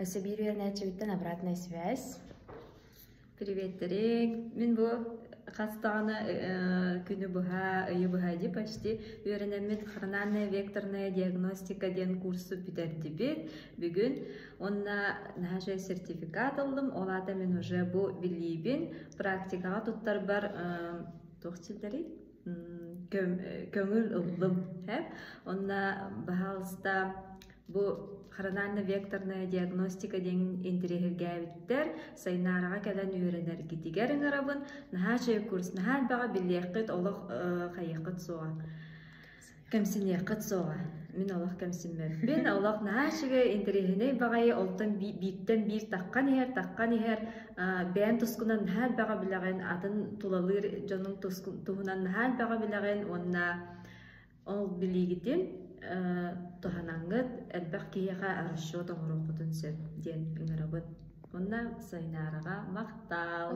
Соберу начать обратная связь. Привет, Тарик. Мен бу хастана күнү буха ыйы буха ди почти үйренемит хрональная векторная диагностика ден курсу битердибит. Бүгүн онна наже сертификат алдым. Олата мен уже бу билибин практикага туттар бар тохтилдери көңүл ылдым. Онна бахалста бу хронально-векторная диагностика ден интерегергәбиттер сайнарага кәлән үйренер гитигер ыңарабын наха жай курс наха бага биллеккет олох хайыккыт соға кемсинеккыт соға мен олох кемсинмем бен олох наха жиге интерегеней багай олтан биттен бир таккан ихер бән тускунан наха бага билеген атын тулалыр жонун тухунан наха бага билеген онна ол билигитин тоханаңгыт элбэх киэха арашшоо тоҥоруохпутун сөп диэн иҥарабыт. Онна сайнаарага мактал.